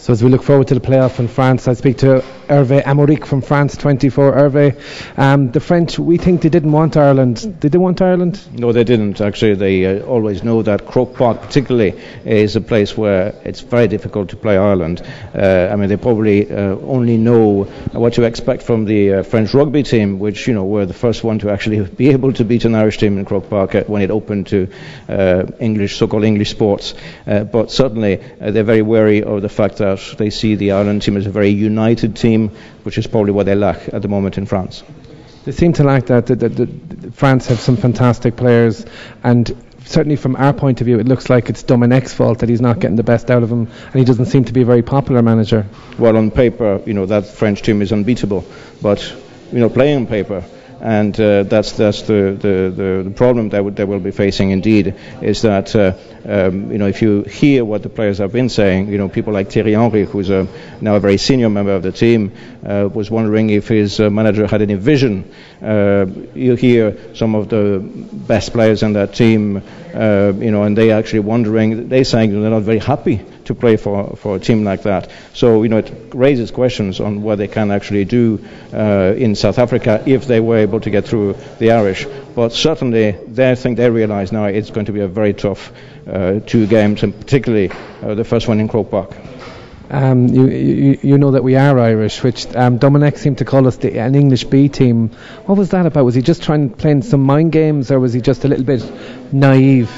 So as we look forward to the playoff in France, I speak to Herve Amoric from France 24. Herve, the French, we think they didn't want Ireland. Did they want Ireland? No, they didn't. Actually, they always know that Croke Park particularly is a place where it's very difficult to play Ireland. They probably only know what to expect from the French rugby team, which, were the first one to actually be able to beat an Irish team in Croke Park when it opened to so-called English sports. But certainly they're very wary of the fact that they see the Ireland team as a very united team, which is probably what they lack at the moment in France. They seem to like that. France have some fantastic players, and certainly from our point of view, it looks like it's Domenech's fault that he's not getting the best out of him, and he doesn't seem to be a very popular manager. Well, on paper, that French team is unbeatable, but playing on paper, and that's the problem that they will be facing. Indeed, is that if you hear what the players have been saying, people like Thierry Henry, who's now a very senior member of the team, was wondering if his manager had any vision. You hear some of the best players in that team, and they actually wondering. They're saying they're not very happy to play for a team like that. So it raises questions on what they can actually do in South Africa if they were able to get through the Irish. But certainly I think they realise now it's going to be a very tough 2 games, and particularly the first one in Croke Park. You know that we are Irish, which Domenech seemed to call us an English B team. What was that about? Was he just playing some mind games, or was he just a little bit naive?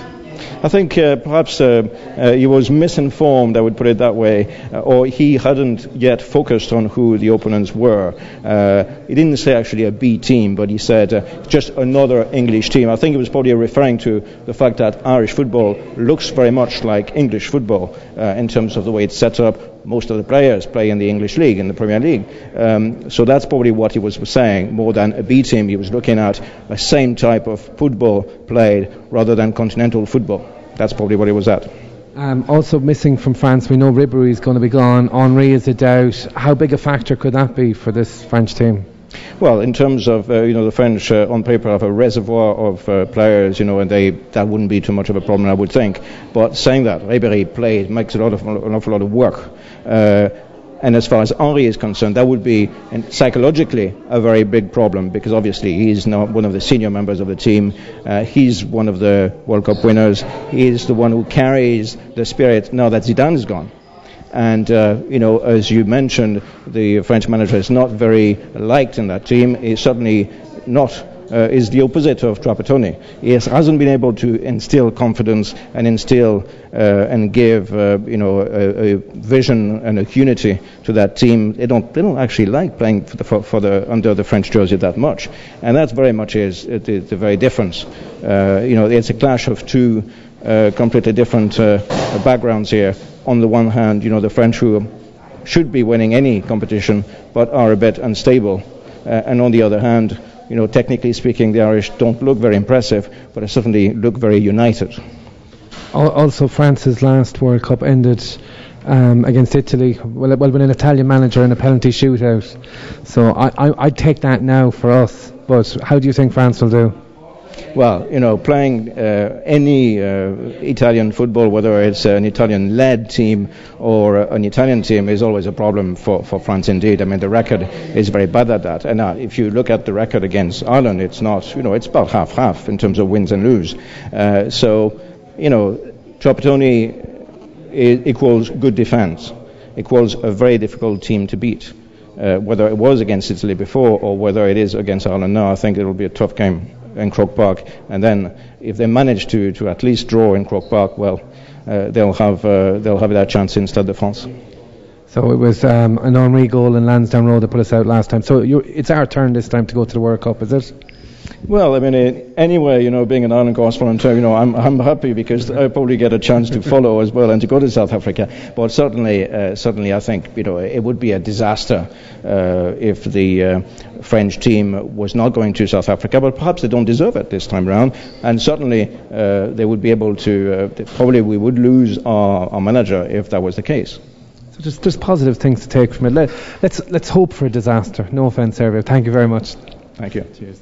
I think perhaps he was misinformed, I would put it that way, or he hadn't yet focused on who the opponents were. He didn't say actually a B team, but he said just another English team. I think he was probably referring to the fact that Irish football looks very much like English football in terms of the way it's set up. Most of the players play in the English League, in the Premier League. So that's probably what he was saying. More than a B team, he was looking at the same type of football played rather than continental football. That's probably what he was at. Also missing from France, we know Ribéry is going to be gone. Henry is a doubt. How big a factor could that be for this French team? Well, in terms of the French on paper have a reservoir of players, and that wouldn't be too much of a problem, I would think. But saying that, Ribéry makes an awful lot of work. And as far as Henry is concerned, that would be psychologically a very big problem, because obviously he's now one of the senior members of the team. He's one of the World Cup winners. He's the one who carries the spirit now that Zidane is gone. And, as you mentioned, the French manager is not very liked in that team. He's certainly not, is the opposite of Trapattoni. He hasn't been able to instill confidence and instill and give, a vision and a unity to that team. They don't actually like playing under the French jersey that much. And that's very much the very difference. It's a clash of two completely different backgrounds here. On the one hand, the French who should be winning any competition but are a bit unstable. And on the other hand, technically speaking, the Irish don't look very impressive, but they certainly look very united. Also, France's last World Cup ended against Italy, well, with an Italian manager in a penalty shootout. So I'd take that now for us. But how do you think France will do? Well, playing any Italian football, whether it's an Italian-led team or an Italian team, is always a problem for France indeed. The record is very bad at that. And if you look at the record against Ireland, it's not, it's about half-half in terms of wins and lose. Trapattoni equals good defense, equals a very difficult team to beat. Whether it was against Italy before or whether it is against Ireland now, I think it will be a tough game in Croke Park. And then if they manage to at least draw in Croke Park, well, they'll have that chance in Stade de France. So it was an Henry goal in Lansdowne Road that put us out last time. So it's our turn this time to go to the World Cup, is it? Well, anyway, being an Ireland correspondent, I'm happy because I probably get a chance to follow as well and to go to South Africa. But certainly, I think it would be a disaster if the French team was not going to South Africa. But perhaps they don't deserve it this time round, and certainly they would be able to. Probably we would lose our manager if that was the case. So there's positive things to take from it. Let's hope for a disaster. No offence, Herve. Thank you very much. Thank you. Cheers.